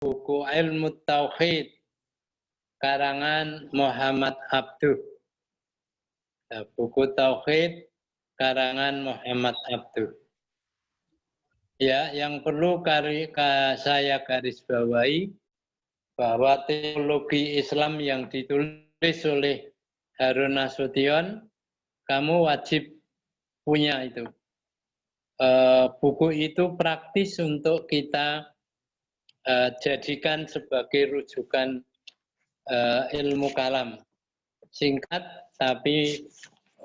buku Ilmu Tauhid karangan Muhammad Abduh. Ya, buku Tauhid karangan Muhammad Abduh. Ya, yang perlu saya garis bawahi bahwa teologi Islam yang ditulis oleh Harun Nasution, kamu wajib punya itu. Buku itu praktis untuk kita jadikan sebagai rujukan ilmu kalam. Singkat tapi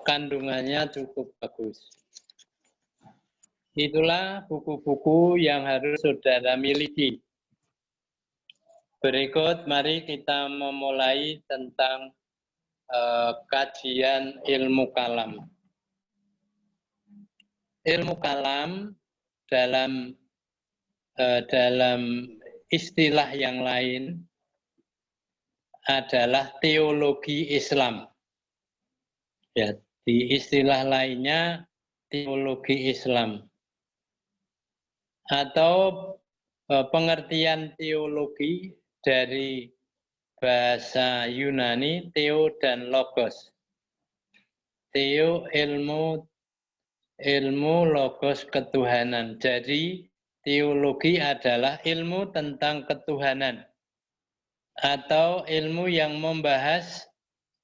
kandungannya cukup bagus. Itulah buku-buku yang harus saudara miliki. Berikut mari kita memulai tentang kajian ilmu kalam. Ilmu kalam dalam istilah yang lain adalah teologi Islam. Ya, di istilah lainnya teologi Islam. Atau pengertian teologi dari bahasa Yunani, theo dan logos. Theo ilmu, logos ketuhanan. Jadi teologi adalah ilmu tentang ketuhanan atau ilmu yang membahas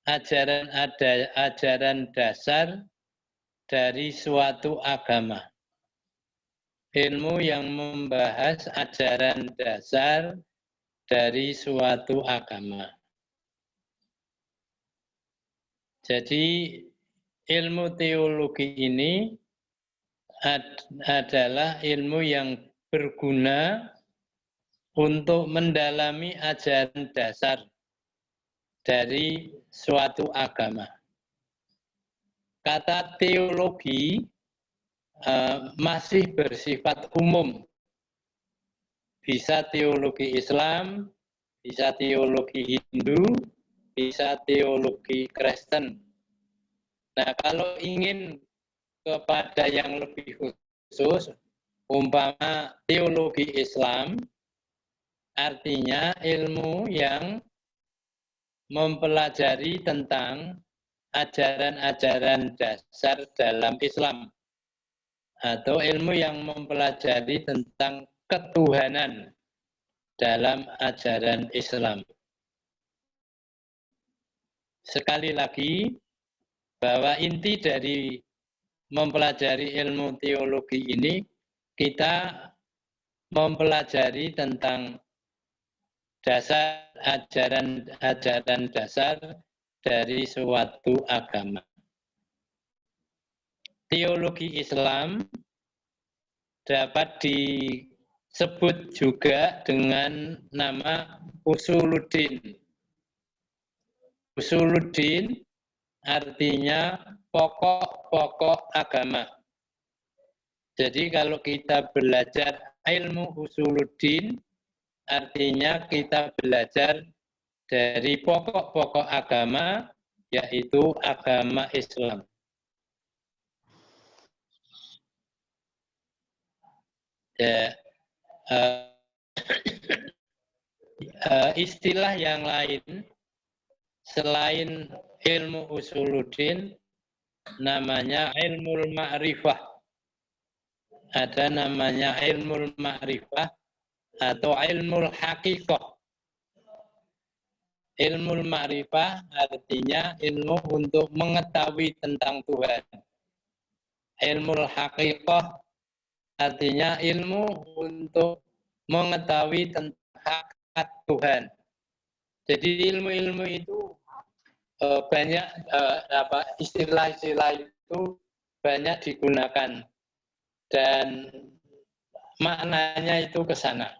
ajaran dasar dari suatu agama. Ilmu yang membahas ajaran dasar dari suatu agama. Jadi ilmu teologi ini adalah ilmu yang berguna untuk mendalami ajaran dasar dari suatu agama. Kata teologi masih bersifat umum. Bisa teologi Islam, bisa teologi Hindu, bisa teologi Kristen. Nah, kalau ingin kepada yang lebih khusus, umpama teologi Islam, artinya ilmu yang mempelajari tentang ajaran-ajaran dasar dalam Islam, atau ilmu yang mempelajari tentang ketuhanan dalam ajaran Islam. Sekali lagi, bahwa inti dari mempelajari ilmu teologi ini, kita mempelajari tentang dasar ajaran dasar dari suatu agama. Teologi Islam dapat disebut juga dengan nama Usuluddin. Usuluddin artinya pokok-pokok agama. Jadi kalau kita belajar ilmu Usuluddin, artinya kita belajar dari pokok-pokok agama, yaitu agama Islam. Ya, istilah yang lain selain ilmu Usuluddin namanya ilmu ma'rifah. Ada namanya ilmu ma'rifah atau ilmu haqiqah. Ilmu ma'rifah artinya ilmu untuk mengetahui tentang Tuhan. Ilmu haqiqah artinya ilmu untuk mengetahui tentang hakikat Tuhan. Jadi ilmu-ilmu itu banyak istilah-istilah itu banyak digunakan dan maknanya itu ke sana.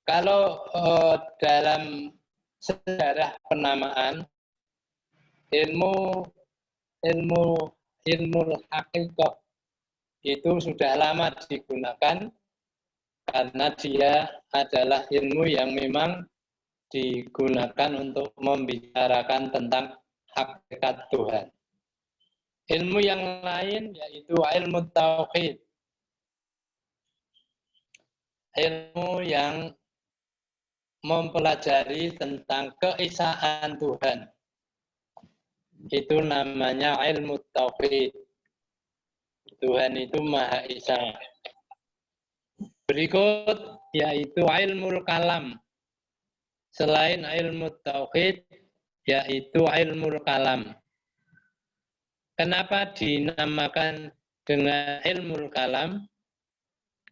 Kalau dalam sejarah penamaan ilmu hakikat itu sudah lama digunakan karena dia adalah ilmu yang memang digunakan untuk membicarakan tentang hakikat Tuhan. Ilmu yang lain yaitu ilmu tauhid. ilmu yang mempelajari tentang keesaan Tuhan. Itu namanya ilmu tauhid. Tuhan itu Maha Esa. Berikut yaitu ilmu kalam. Selain ilmu tauhid, yaitu ilmu kalam. Kenapa dinamakan dengan ilmu kalam?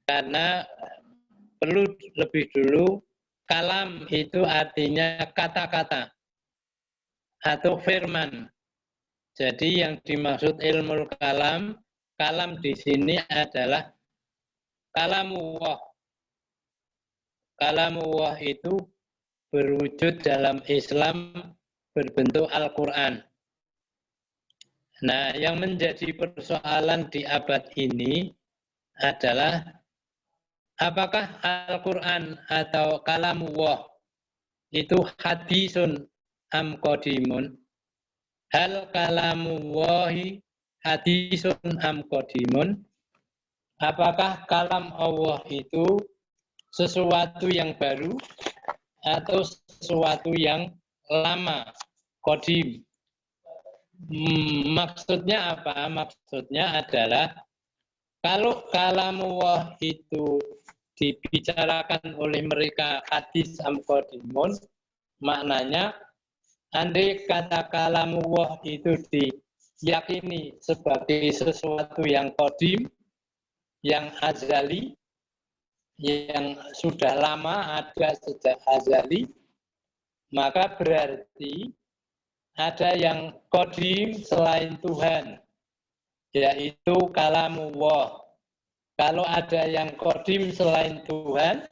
Karena perlu lebih dulu, kalam itu artinya kata-kata atau firman. Jadi yang dimaksud ilmu kalam, kalam di sini adalah kalamullah. Kalamullah itu berwujud dalam Islam berbentuk Al-Quran. Nah, yang menjadi persoalan di abad ini adalah apakah Al-Quran atau kalamullah itu hadisun am qadimun? Hal kalamullahi hadisun am qadimun? Apakah kalam Allah itu sesuatu yang baru atau sesuatu yang lama, qadim? Maksudnya apa? Maksudnya adalah kalau kalamullah itu dibicarakan oleh mereka hadis am qadimun, maknanya andai kata kalamullah itu diyakini sebagai sesuatu yang qadim, yang azali, yang sudah lama ada sejak azali, maka berarti ada yang qadim selain Tuhan, yaitu kalamullah. Kalau ada yang qadim selain Tuhan,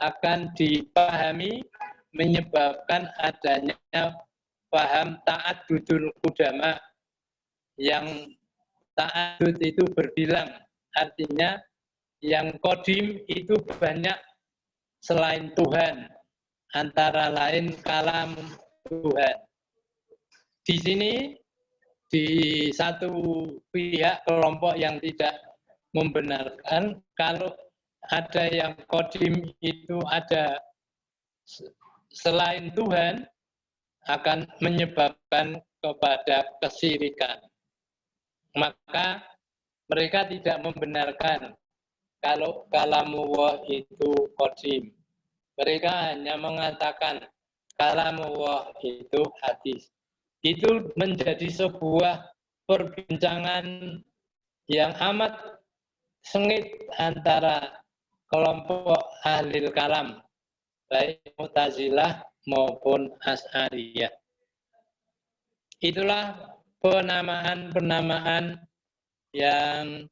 akan dipahami menyebabkan adanya paham ta'addudul qudama, yang ta'addud itu berbilang, artinya yang qadim itu banyak selain Tuhan, antara lain kalam Tuhan. Di sini, di satu pihak kelompok yang tidak membenarkan kalau ada yang qadim itu ada selain Tuhan, akan menyebabkan kepada kesyirikan. Maka mereka tidak membenarkan kalau kalamullah itu qadim. Mereka hanya mengatakan kalamullah itu hadis. Itu menjadi sebuah perbincangan yang amat sengit antara kelompok ahli kalam, baik Mu'tazilah maupun Asy'ariyah. Itulah penamaan-penamaan yang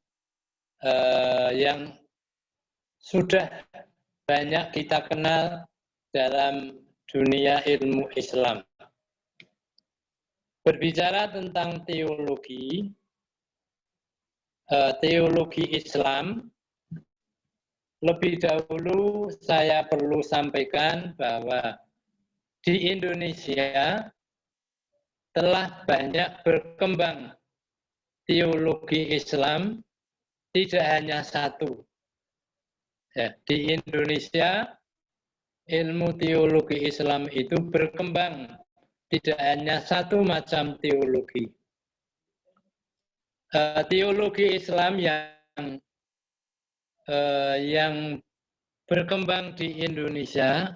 sudah banyak kita kenal dalam dunia ilmu Islam. Berbicara tentang teologi Islam, lebih dahulu saya perlu sampaikan bahwa di Indonesia telah banyak berkembang teologi Islam, tidak hanya satu. Ya, di Indonesia ilmu teologi Islam itu berkembang, tidak hanya satu macam teologi. Teologi Islam yang berkembang di Indonesia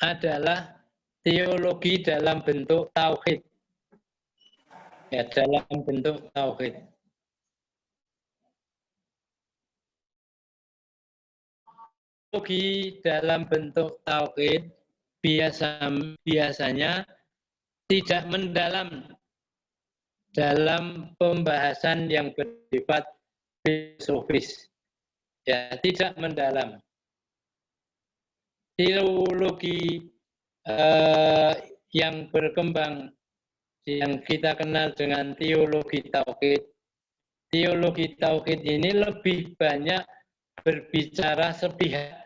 adalah teologi dalam bentuk tauhid. Ya, dalam bentuk tauhid. Teologi dalam bentuk tauhid biasanya tidak mendalam dalam pembahasan yang bersifat filosofis. Ya, tidak mendalam. Teologi yang berkembang, yang kita kenal dengan teologi tauhid. Teologi tauhid ini lebih banyak berbicara sepihak.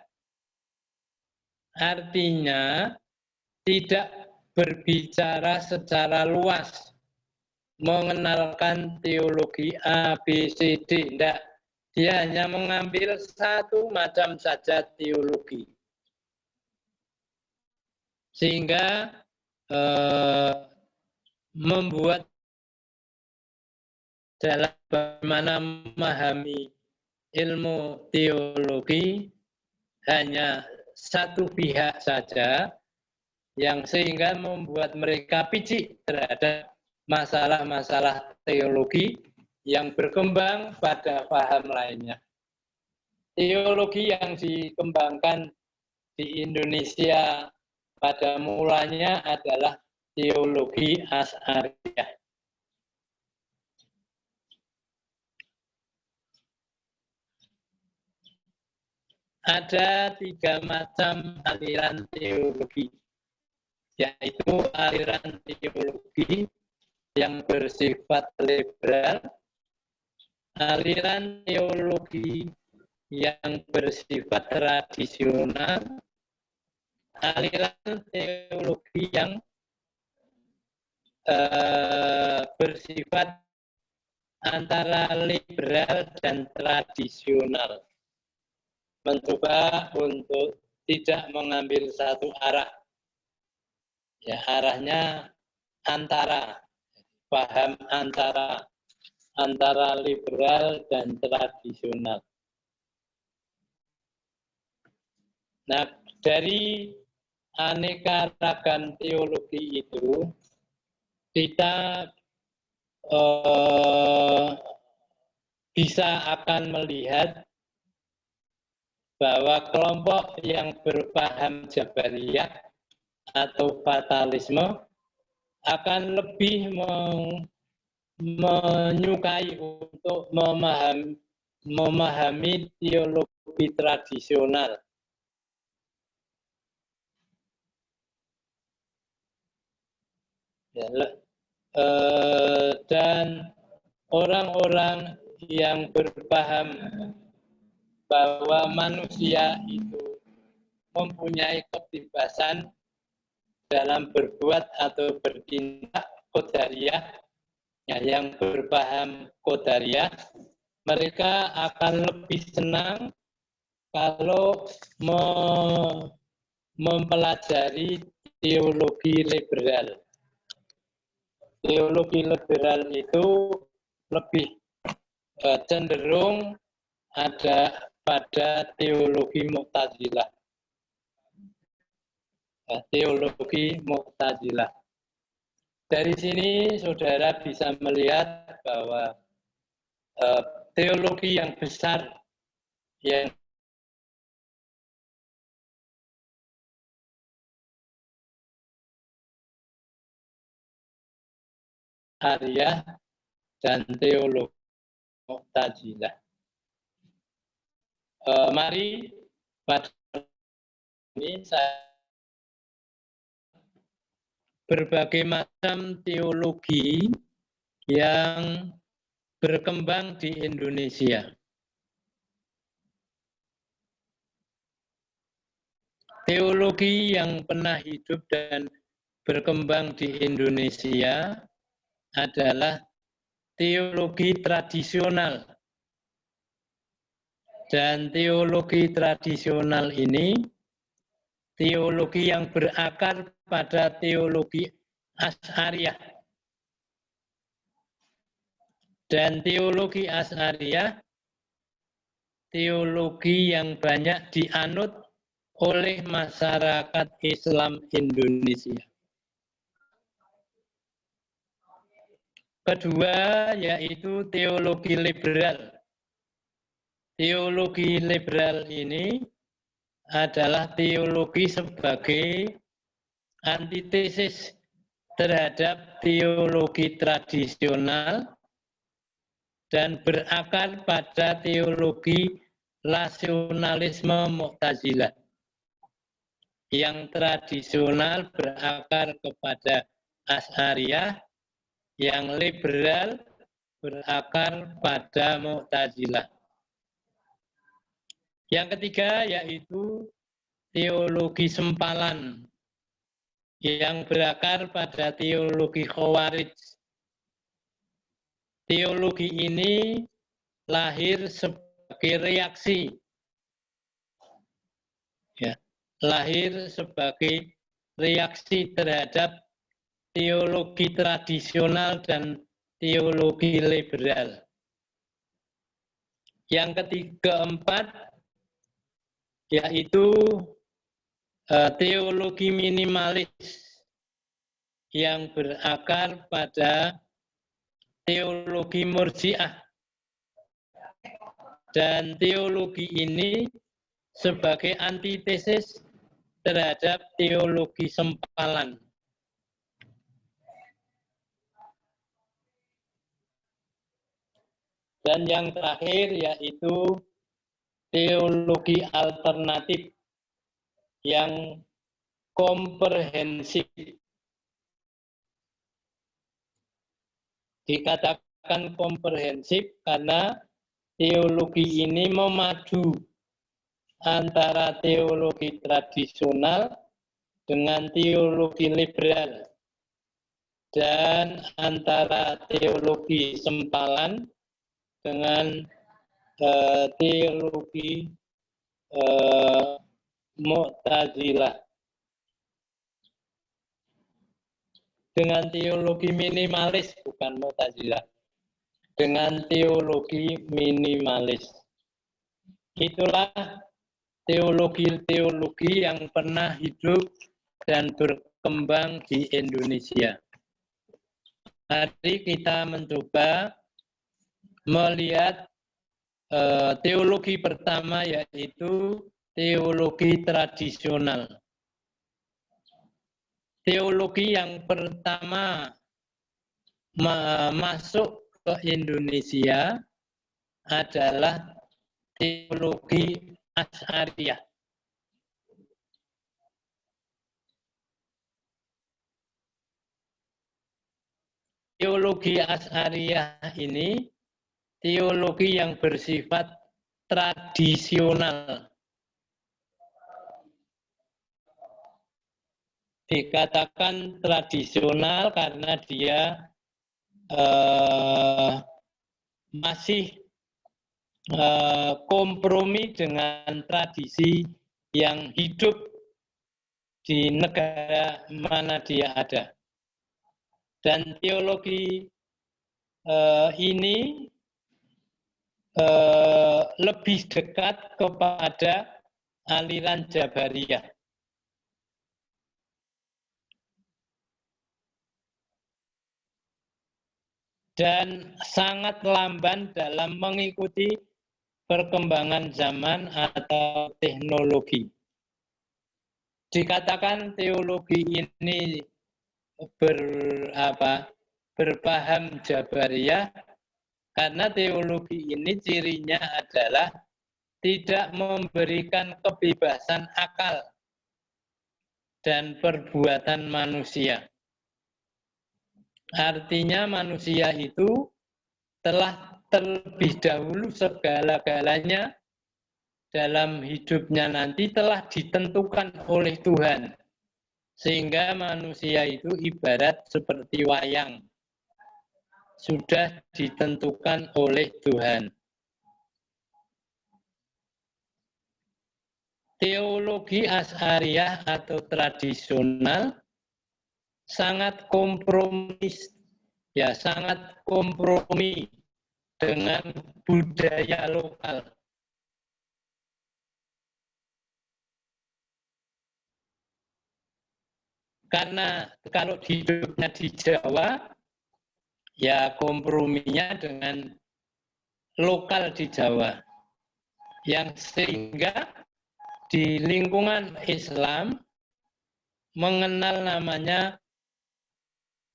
Artinya tidak berbicara secara luas, mengenalkan teologi A, B, C, D, tidak. Dia hanya mengambil satu macam saja teologi. Sehingga membuat dalam bagaimana memahami ilmu teologi hanya satu pihak saja, yang sehingga membuat mereka picik terhadap masalah-masalah teologi yang berkembang pada paham lainnya. Teologi yang dikembangkan di Indonesia pada mulanya adalah teologi Asy'ariyah. Ada 3 macam aliran teologi, yaitu aliran teologi yang bersifat liberal, aliran teologi yang bersifat tradisional, aliran teologi yang bersifat antara liberal dan tradisional. Mencoba untuk tidak mengambil satu arah. Ya, arahnya antara, paham antara liberal dan tradisional. Nah, dari aneka ragam teologi itu kita bisa akan melihat bahwa kelompok yang berpaham Jabariyah atau fatalisme akan lebih menyukai untuk memahami teologi tradisional. Dan orang-orang yang berpaham bahwa manusia itu mempunyai kebebasan dalam berbuat atau bertindak qadariyah, ya, yang berpaham qadariyah, mereka akan lebih senang kalau mempelajari teologi liberal. Teologi liberal itu lebih cenderung ada pada teologi Mu'tazilah. Teologi Mu'tazilah. Dari sini saudara bisa melihat bahwa teologi yang besar yang Asy'ariyah dan teologi Mu'tazilah. Mari pada ini saya berbagai macam teologi yang berkembang di Indonesia. Teologi yang pernah hidup dan berkembang di Indonesia adalah teologi tradisional. Dan teologi tradisional ini teologi yang berakar pada teologi Asy'ariyah. Dan teologi Asy'ariyah teologi yang banyak dianut oleh masyarakat Islam Indonesia. Kedua yaitu teologi liberal. Teologi liberal ini adalah teologi sebagai antitesis terhadap teologi tradisional dan berakar pada teologi rasionalisme Mu'tazilah. Yang tradisional berakar kepada Asy'ariyah, yang liberal berakar pada Mu'tazilah. Yang ketiga yaitu teologi sempalan yang berakar pada teologi Khawarij. Teologi ini lahir sebagai reaksi, ya, lahir sebagai reaksi terhadap teologi tradisional dan teologi liberal. Yang keempat yaitu teologi minimalis yang berakar pada teologi murji'ah. Dan teologi ini sebagai antitesis terhadap teologi sempalan. Dan yang terakhir yaitu teologi alternatif yang komprehensif. Dikatakan komprehensif karena teologi ini memadu antara teologi tradisional dengan teologi liberal dan antara teologi sempalan dengan teologi Mu'tazilah. Dengan teologi minimalis, bukan Mu'tazilah. Dengan teologi minimalis. Itulah teologi-teologi yang pernah hidup dan berkembang di Indonesia. Mari kita mencoba melihat teologi pertama, yaitu teologi tradisional. Teologi yang pertama masuk ke Indonesia adalah teologi Asy'ariyah. Teologi Asy'ariyah ini teologi yang bersifat tradisional. Dikatakan tradisional karena dia masih kompromi dengan tradisi yang hidup di negara mana dia ada. Dan teologi ini lebih dekat kepada aliran Jabariyah. Dan sangat lamban dalam mengikuti perkembangan zaman atau teknologi. Dikatakan teologi ini berpaham Jabariyah karena teologi ini cirinya adalah tidak memberikan kebebasan akal dan perbuatan manusia. Artinya manusia itu telah terlebih dahulu segala-galanya dalam hidupnya nanti telah ditentukan oleh Tuhan. Sehingga manusia itu ibarat seperti wayang. Sudah ditentukan oleh Tuhan. Teologi Asy'ariyah atau tradisional sangat kompromis, ya sangat kompromi dengan budaya lokal. Karena kalau hidupnya di Jawa, ya komprominya dengan lokal di Jawa. Yang sehingga di lingkungan Islam mengenal namanya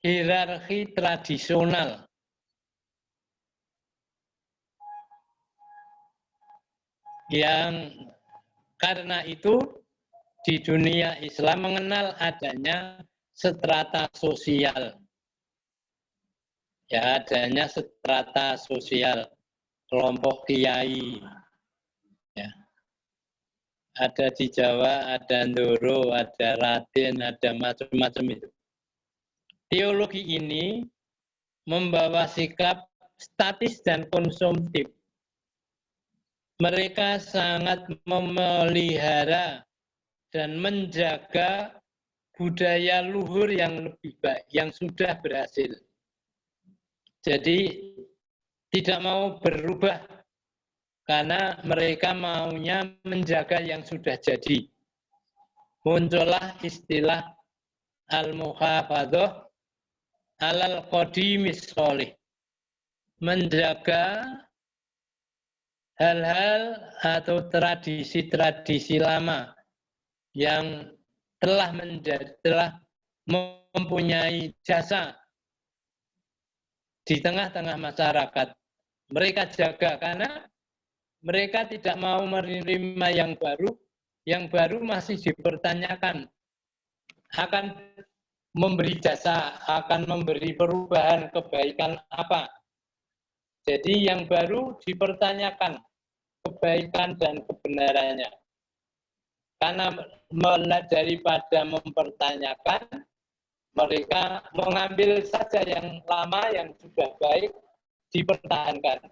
hierarki tradisional. Yang karena itu di dunia Islam mengenal adanya strata sosial. Ya, adanya strata sosial, kelompok kiai. Ya. Ada di Jawa, ada Ndoro, ada Raden, ada macam-macam itu. Teologi ini membawa sikap statis dan konsumtif. mereka sangat memelihara dan menjaga budaya luhur yang lebih baik, yang sudah berhasil. Jadi tidak mau berubah karena mereka maunya menjaga yang sudah jadi. Muncullah istilah al-muhafadzah alal qadimis sholih. Menjaga hal-hal atau tradisi-tradisi lama yang telah mempunyai jasa di tengah-tengah masyarakat. Mereka jaga karena mereka tidak mau menerima yang baru masih dipertanyakan. Akan memberi jasa, akan memberi perubahan kebaikan apa. Jadi yang baru dipertanyakan kebaikan dan kebenarannya. Karena daripada mempertanyakan, mereka mengambil saja yang lama, yang sudah baik, dipertahankan.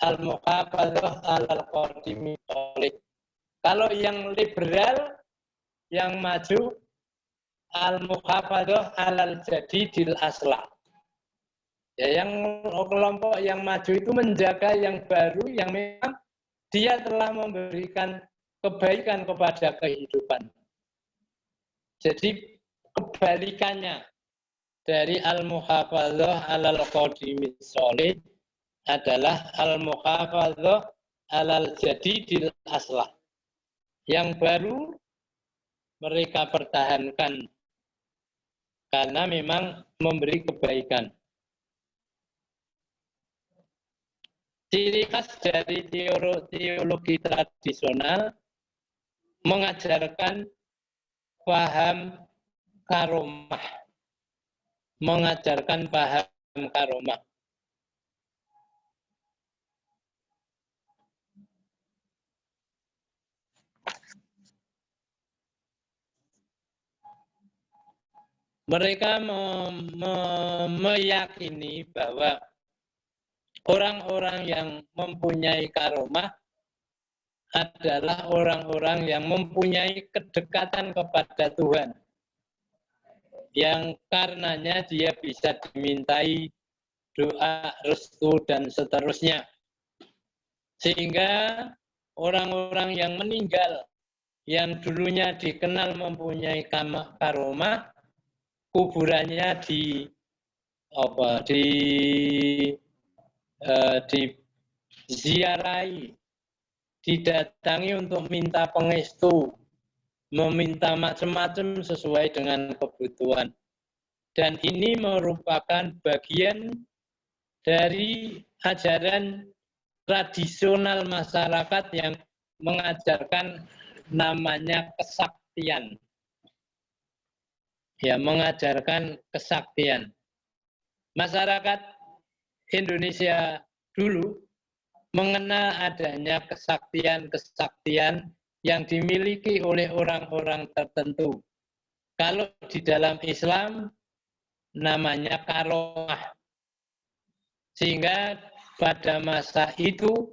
Al-muhafadzah al-qadimi sholih. Kalau yang liberal, yang maju, al-muhafadzah al-jadidil aslah. Ya, yang kelompok yang maju itu menjaga yang baru, yang memang dia telah memberikan kebaikan kepada kehidupan. Jadi kebalikannya dari al-muhafadzah alal qadimi sholih adalah al-muhafadzah alal jadidil aslah. Yang baru mereka pertahankan karena memang memberi kebaikan. Ciri khas dari teologi tradisional mengajarkan paham karomah. Mengajarkan paham karomah. Mereka meyakini bahwa orang-orang yang mempunyai karomah adalah orang-orang yang mempunyai kedekatan kepada Tuhan. Yang karenanya dia bisa dimintai doa, restu, dan seterusnya. Sehingga orang-orang yang meninggal, yang dulunya dikenal mempunyai karomah, kuburannya diziarahi, didatangi untuk minta pengestu, meminta macam-macam sesuai dengan kebutuhan. Dan ini merupakan bagian dari ajaran tradisional masyarakat yang mengajarkan namanya kesaktian. Ya, mengajarkan kesaktian. Masyarakat Indonesia dulu mengenal adanya kesaktian-kesaktian yang dimiliki oleh orang-orang tertentu. Kalau di dalam Islam namanya karomah. Sehingga pada masa itu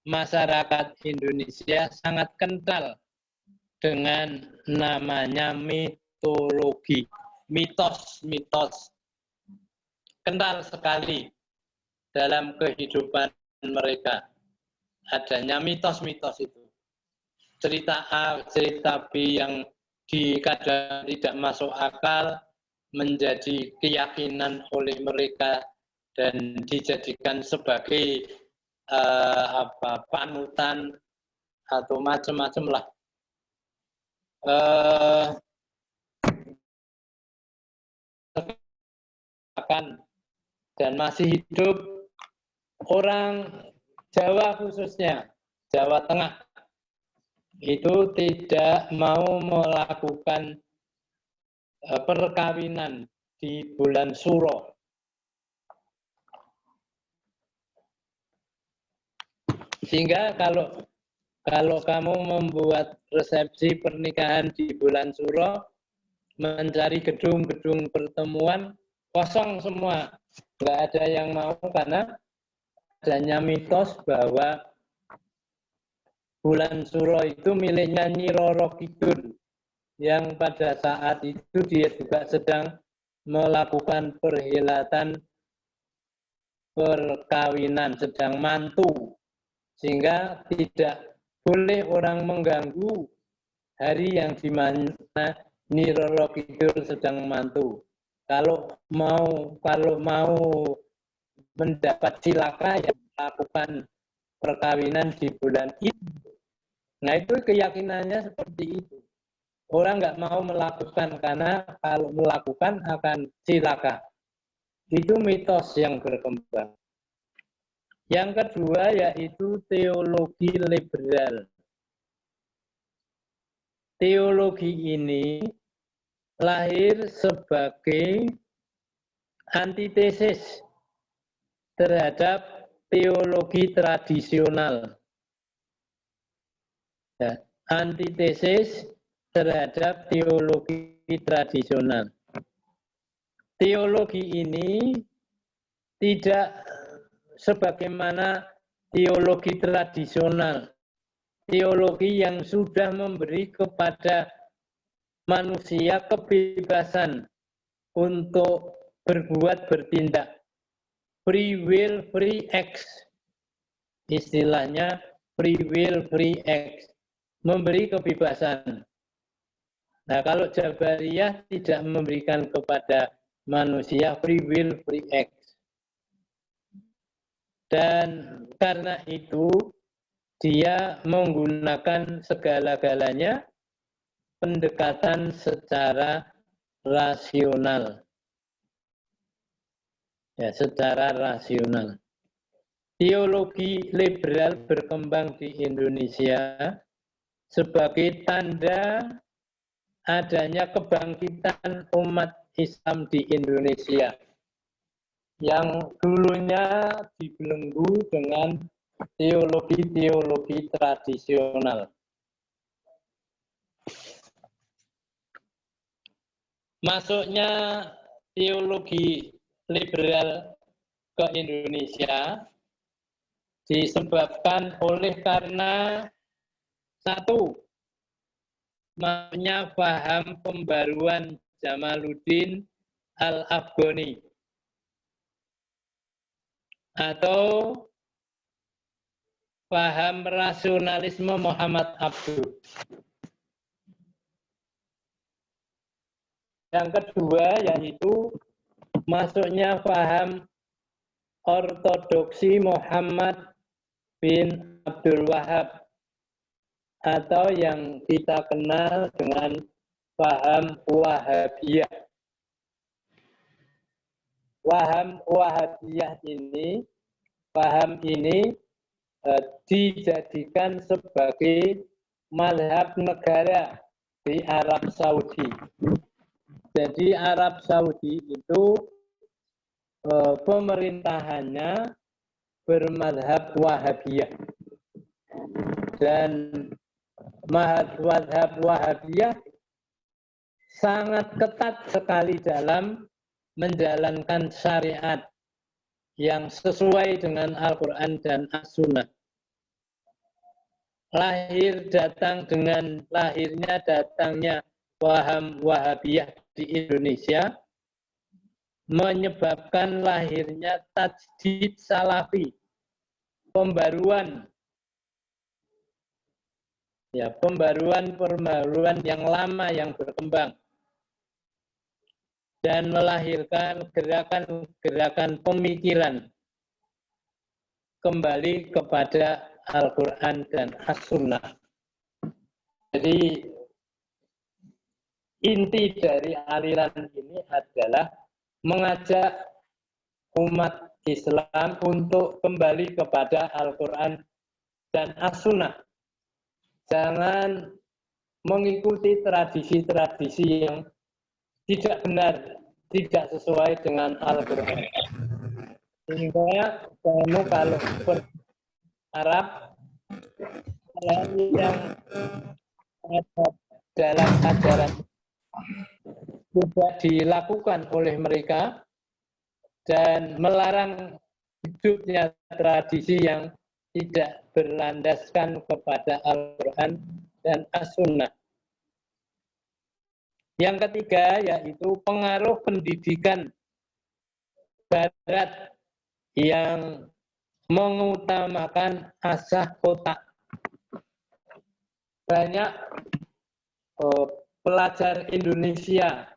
masyarakat Indonesia sangat kental dengan namanya mitologi, mitos-mitos. Kental sekali dalam kehidupan mereka. Adanya mitos-mitos itu. Cerita A, cerita B yang kadang tidak masuk akal menjadi keyakinan oleh mereka dan dijadikan sebagai panutan atau macam-macam lah. Dan masih hidup orang Jawa khususnya, Jawa Tengah, itu tidak mau melakukan perkawinan di bulan Suro. Sehingga kalau kamu membuat resepsi pernikahan di bulan Suro, mencari gedung-gedung pertemuan, kosong semua. Nggak ada yang mau karena adanya mitos bahwa bulan Suro itu miliknya Nyi Roro Kidul, yang pada saat itu dia juga sedang melakukan perhelatan perkawinan, sedang mantu, sehingga tidak boleh orang mengganggu hari yang dimana Nyi Roro Kidul sedang mantu. Kalau mau mendapat cilaka, ya melakukan perkawinan di bulan itu. Nah, itu keyakinannya seperti itu. Orang nggak mau melakukan karena kalau melakukan akan cilaka. Itu mitos yang berkembang. Yang kedua yaitu teologi liberal. Teologi ini lahir sebagai antitesis terhadap teologi tradisional. Ya, antitesis terhadap teologi tradisional. Teologi ini tidak sebagaimana teologi tradisional. Teologi yang sudah memberi kepada manusia kebebasan untuk berbuat, bertindak. Free will, free acts. Istilahnya free will, free acts. Memberi kebebasan. Nah, kalau Jabariyah tidak memberikan kepada manusia free will, free acts. Dan karena itu, dia menggunakan segala-galanya pendekatan secara rasional. Ya, secara rasional. Teologi liberal berkembang di Indonesia sebagai tanda adanya kebangkitan umat Islam di Indonesia yang dulunya dibelenggu dengan teologi-teologi tradisional. Masuknya teologi liberal ke Indonesia disebabkan oleh karena satu, masuknya paham pembaruan Jamaluddin Al-Afghani atau paham rasionalisme Muhammad Abduh. Yang kedua yaitu masuknya paham ortodoksi Muhammad bin Abdul Wahab atau yang kita kenal dengan paham Wahabiyah. Paham ini dijadikan sebagai mazhab negara di Arab Saudi. Jadi Arab Saudi itu pemerintahannya bermadhab Wahabiyah. Dan madhab Wahabiyah sangat ketat sekali dalam menjalankan syariat yang sesuai dengan Al-Quran dan As-Sunnah. Lahirnya datangnya paham Wahabiyah di Indonesia menyebabkan lahirnya tajdid salafi, pembaruan yang lama yang berkembang dan melahirkan gerakan pemikiran kembali kepada Al-Quran dan As-Sunnah. Jadi inti dari aliran ini adalah mengajak umat Islam untuk kembali kepada Al-Quran dan As-Sunnah. Jangan mengikuti tradisi-tradisi yang tidak benar, tidak sesuai dengan Al-Quran. Sehingga kamu kalau Arab yang dalam ajaran tidak dilakukan oleh mereka dan melarang hidupnya tradisi yang tidak berlandaskan kepada Al-Quran dan As-Sunnah. Yang ketiga yaitu pengaruh pendidikan Barat yang mengutamakan asah otak. Banyak pelajar Indonesia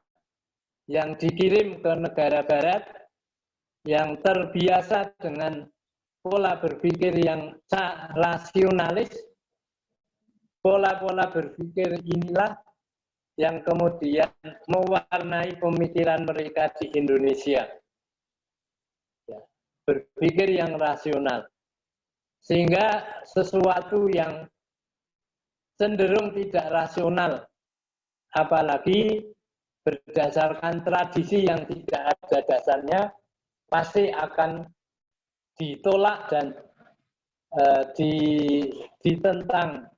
yang dikirim ke negara Barat yang terbiasa dengan pola berpikir yang rasionalis. Pola-pola berpikir inilah yang kemudian mewarnai pemikiran mereka di Indonesia. Berpikir yang rasional. Sehingga sesuatu yang cenderung tidak rasional, apalagi berdasarkan tradisi yang tidak ada dasarnya, pasti akan ditolak dan ditentang.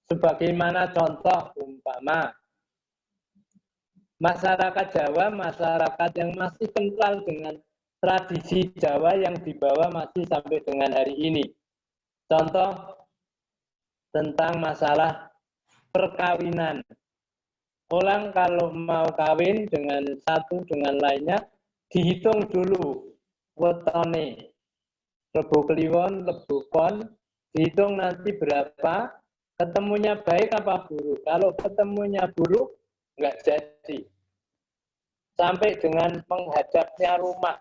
Sebagaimana contoh umpama masyarakat Jawa, masyarakat yang masih kental dengan tradisi Jawa yang dibawa masih sampai dengan hari ini. Contoh tentang masalah perkawinan. Orang kalau mau kawin dengan satu dengan lainnya, dihitung dulu wetone. Rebo kliwon, rebo pon, dihitung nanti berapa, ketemunya baik apa buruk. Kalau ketemunya buruk, nggak jadi. Sampai dengan menghadapnya rumah.